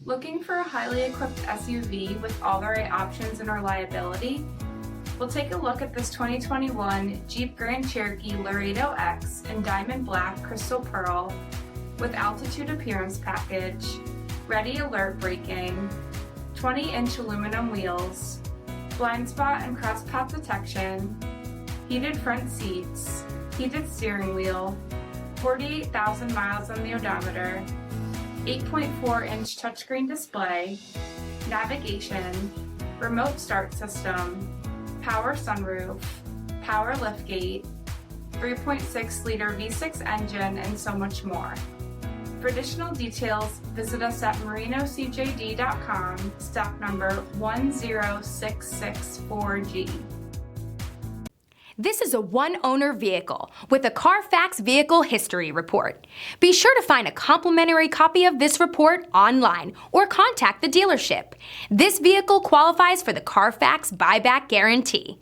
Looking for a highly equipped SUV with all the right options and reliability? We'll take a look at this 2021 Jeep Grand Cherokee Laredo X in Diamond Black Crystal Pearl with Altitude Appearance Package, Ready Alert Braking, 20-inch aluminum wheels, blind spot and crosspath detection, heated front seats, heated steering wheel, 48,000 miles on the odometer, 8.4-inch touchscreen display, navigation, remote start system, power sunroof, power liftgate, 3.6-liter V6 engine, and so much more. For additional details, visit us at marinocjd.com, stock number 10664G. This is a one-owner vehicle with a CARFAX Vehicle History Report. Be sure to find a complimentary copy of this report online or contact the dealership. This vehicle qualifies for the CARFAX Buyback Guarantee.